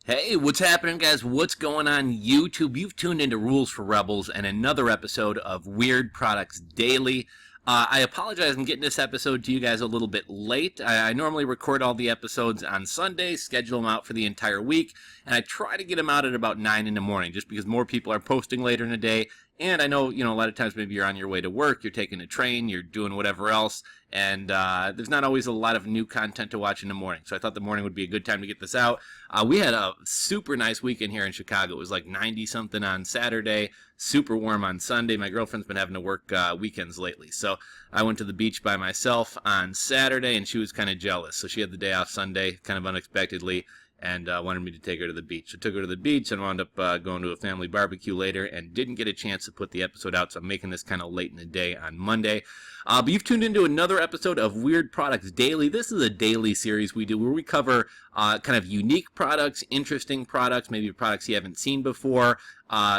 Hey, what's happening, guys? What's going on YouTube? You've tuned into Rules for Rebels and another episode of Weird Products Daily. I apologize, I'm getting this episode to you guys a little bit late. I normally record all the episodes on Sunday, schedule them out for the entire week, and I try to get them out at about 9 in the morning, just because more people are posting later in the day. And I know, a lot of times maybe you're on your way to work, you're taking a train, you're doing whatever else, and there's not always a lot of new content to watch in the morning. So I thought the morning would be a good time to get this out. We had a super nice weekend here in Chicago. It was like 90-something on Saturday, super warm on Sunday. My girlfriend's been having to work weekends lately. So I went to the beach by myself on Saturday, and she was kind of jealous. So she had the day off Sunday, kind of unexpectedly, and wanted me to take her to the beach. I took her to the beach and wound up going to a family barbecue later and didn't get a chance to put the episode out, so I'm making this kind of late in the day on Monday. But you've tuned into another episode of Weird Products Daily. This is a daily series we do where we cover kind of unique products, interesting products, maybe products you haven't seen before,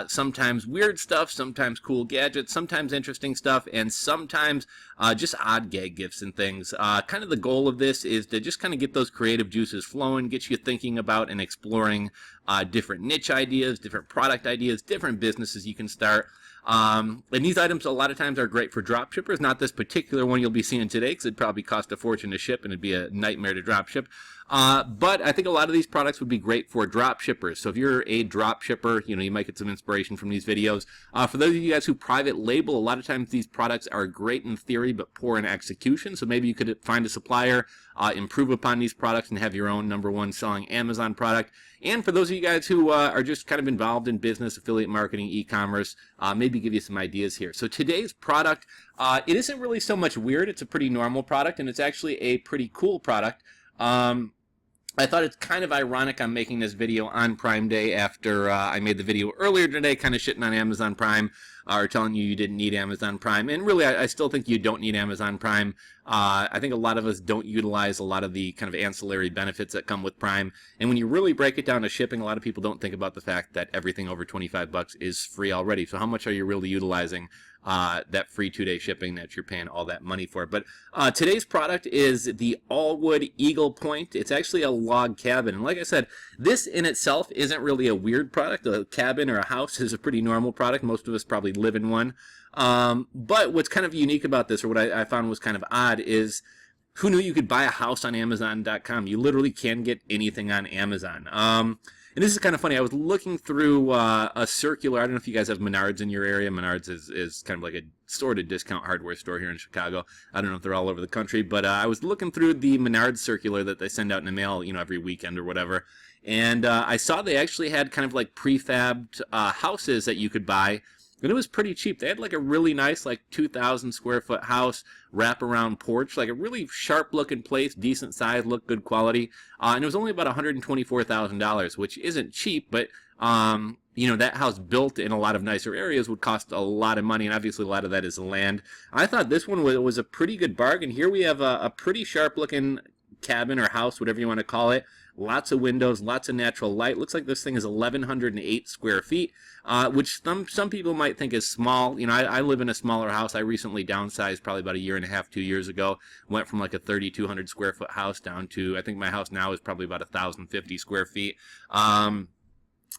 sometimes weird stuff, sometimes cool gadgets, sometimes interesting stuff, and sometimes just odd gag gifts and things. Kind of the goal of this is to just kind of get those creative juices flowing, get you thinking about and exploring different niche ideas, different product ideas, different businesses you can start. And these items a lot of times are great for drop shippers. Not this particular one you'll be seeing today, because it'd probably cost a fortune to ship and it'd be a nightmare to drop ship. But I think a lot of these products would be great for drop shippers. So if you're a drop shipper, you might get some inspiration from these videos. For those of you guys who private label, a lot of times these products are great in theory but poor in execution. So maybe you could find a supplier, improve upon these products, and have your own #1 selling Amazon product. And for those of you guys who are just kind of involved in business, affiliate marketing, e-commerce, maybe give you some ideas here. So today's product, it isn't really so much weird. It's a pretty normal product, and it's actually a pretty cool product. I thought it's kind of ironic I'm making this video on Prime Day after I made the video earlier today kind of shitting on Amazon Prime or telling you didn't need Amazon Prime. And really, I still think you don't need Amazon Prime. I think a lot of us don't utilize a lot of the kind of ancillary benefits that come with Prime. And when you really break it down to shipping, a lot of people don't think about the fact that everything over 25 bucks is free already. So how much are you really utilizing that free 2-day shipping that you're paying all that money for? But today's product is the Allwood Eagle Point. It's actually a log cabin. And like I said, this in itself isn't really a weird product. A cabin or a house is a pretty normal product. Most of us probably live in one. But what's kind of unique about this, or what I found was kind of odd, is who knew you could buy a house on Amazon.com? You literally can get anything on Amazon. And this is kind of funny. I was looking through a circular. I don't know if you guys have Menards in your area. Menards is kind of like a sort of discount hardware store here in Chicago. I don't know if they're all over the country, but I was looking through the Menards circular that they send out in the mail, every weekend or whatever. And I saw they actually had kind of like prefabbed houses that you could buy. And it was pretty cheap. They had like a really nice, like 2,000 square foot house, wraparound porch, like a really sharp looking place, decent size, look good quality. And it was only about $124,000, which isn't cheap, but that house built in a lot of nicer areas would cost a lot of money, and obviously a lot of that is land. I thought this one was a pretty good bargain. Here we have a pretty sharp looking cabin or house, whatever you want to call it. Lots of windows, lots of natural light. Looks like this thing is 1,108 square feet, which some people might think is small. I live in a smaller house. I recently downsized probably about 1.5 2 years ago. Went from like a 3,200 square foot house down to, I think my house now is probably about 1,050 square feet.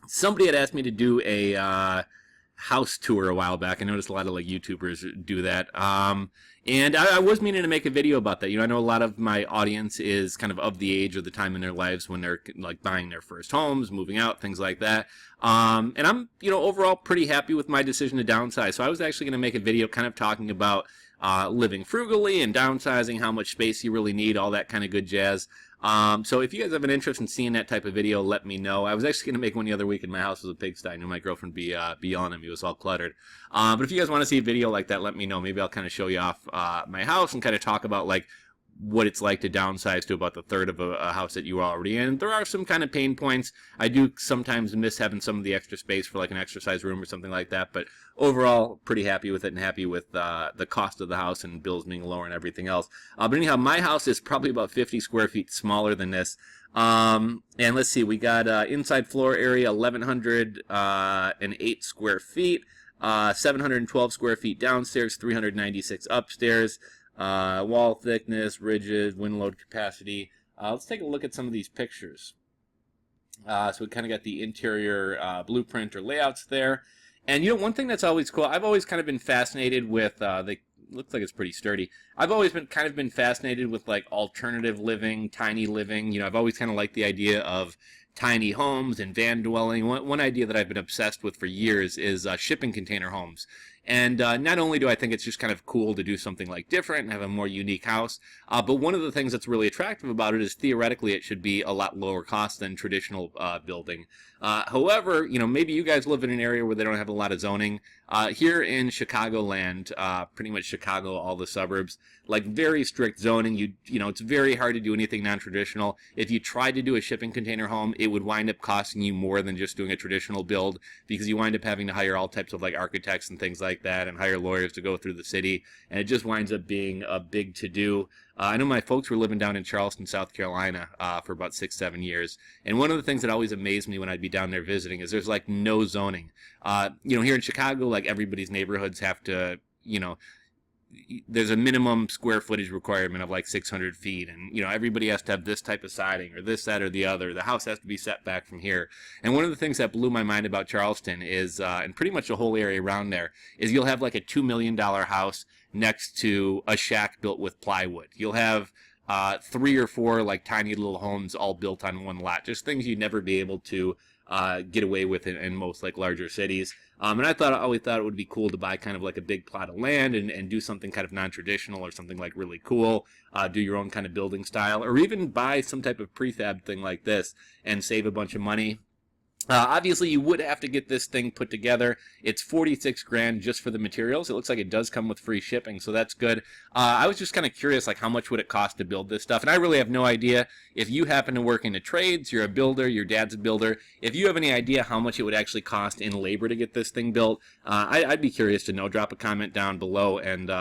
Somebody had asked me to do a house tour a while back. I noticed a lot of like YouTubers do that. And I was meaning to make a video about that. I know a lot of my audience is kind of the age or the time in their lives when they're like buying their first homes, moving out, things like that. And I'm, overall pretty happy with my decision to downsize. So I was actually going to make a video kind of talking about living frugally and downsizing, how much space you really need, all that kind of good jazz. So if you guys have an interest in seeing that type of video, let me know. I was actually going to make one the other week, and my house was a pigsty. I knew my girlfriend be yelling at me. It was all cluttered. But if you guys want to see a video like that, let me know. Maybe I'll kind of show you off my house and kind of talk about like what it's like to downsize to about the third of a house that you were already in. There are some kind of pain points. I do sometimes miss having some of the extra space for like an exercise room or something like that, but overall pretty happy with it and happy with the cost of the house and bills being lower and everything else. But anyhow, my house is probably about 50 square feet smaller than this. And let's see, we got inside floor area 1,108 square feet, 712 square feet downstairs, 396 upstairs. Wall thickness, ridges, wind load capacity. Let's take a look at some of these pictures. So we kind of got the interior blueprint or layouts there. And one thing that's always cool, I've always kind of been fascinated with, looks like it's pretty sturdy. I've always been fascinated with like alternative living, tiny living. I've always kind of liked the idea of tiny homes and van dwelling. One idea that I've been obsessed with for years is shipping container homes. And not only do I think it's just kind of cool to do something like different and have a more unique house, but one of the things that's really attractive about it is theoretically it should be a lot lower cost than traditional building. However, maybe you guys live in an area where they don't have a lot of zoning. Here in Chicagoland, pretty much Chicago, all the suburbs, like very strict zoning. It's very hard to do anything non-traditional. If you tried to do a shipping container home, it would wind up costing you more than just doing a traditional build, because you wind up having to hire all types of like architects and things like that and hire lawyers to go through the city, and it just winds up being a big to-do. I know my folks were living down in Charleston, South Carolina for about 6-7 years, and one of the things that always amazed me when I'd be down there visiting is there's like no zoning. Here in Chicago, like everybody's neighborhoods have to, there's a minimum square footage requirement of like 600 feet, and everybody has to have this type of siding or this, that, or the other. The house has to be set back from here. And one of the things that blew my mind about Charleston is, and pretty much the whole area around there, is you'll have like a $2 million house next to a shack built with plywood. You'll have 3 or 4 like tiny little homes all built on one lot. Just things you'd never be able to get away with in most like larger cities. And I always thought it would be cool to buy kind of like a big plot of land and do something kind of non-traditional or something like really cool, do your own kind of building style, or even buy some type of prefab thing like this and save a bunch of money. Obviously, you would have to get this thing put together. It's 46 grand just for the materials. It looks like it does come with free shipping, so that's good. I was just kind of curious, like, how much would it cost to build this stuff? And I really have no idea. If you happen to work in the trades, you're a builder, your dad's a builder, if you have any idea how much it would actually cost in labor to get this thing built, I'd be curious to know. Drop a comment down below and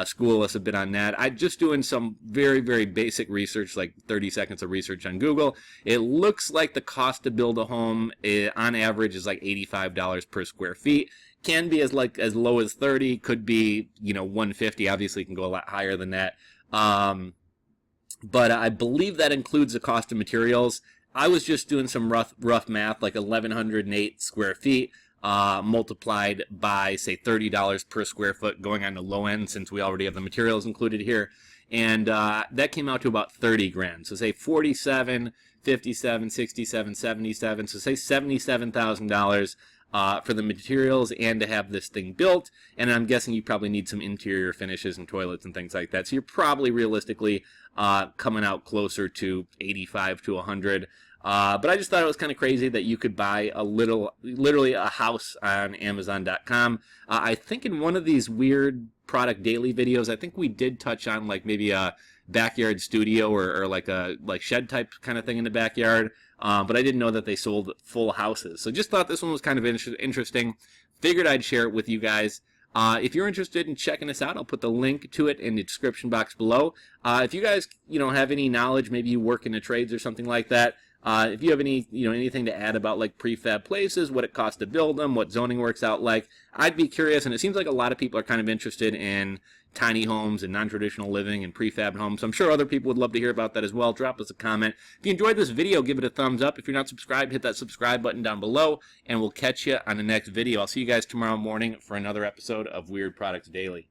school us a bit on that. I'm just doing some very, very basic research, like 30 seconds of research on Google. It looks like the cost to build a home on average is like $85 per square feet. Can be as low as 30, could be, 150. Obviously, it can go a lot higher than that. But I believe that includes the cost of materials. I was just doing some rough math, like 1,108 square feet. Multiplied by, say, $30 per square foot, going on the low end since we already have the materials included here. And that came out to about 30 grand. So say 47, 57, 67, 77. So say $77,000 for the materials and to have this thing built. And I'm guessing you probably need some interior finishes and toilets and things like that. So you're probably realistically coming out closer to 85 to 100. But I just thought it was kind of crazy that you could buy literally a house on Amazon.com. I think in one of these weird product daily videos, I think we did touch on like maybe a backyard studio or like a shed type kind of thing in the backyard. But I didn't know that they sold full houses. So just thought this one was kind of interesting. Figured I'd share it with you guys. If you're interested in checking this out, I'll put the link to it in the description box below. If you guys, have any knowledge, maybe you work in the trades or something like that. If you have any, anything to add about like prefab places, what it costs to build them, what zoning works out like, I'd be curious. And it seems like a lot of people are kind of interested in tiny homes and non-traditional living and prefab homes. So I'm sure other people would love to hear about that as well. Drop us a comment. If you enjoyed this video, give it a thumbs up. If you're not subscribed, hit that subscribe button down below, and we'll catch you on the next video. I'll see you guys tomorrow morning for another episode of Weird Products Daily.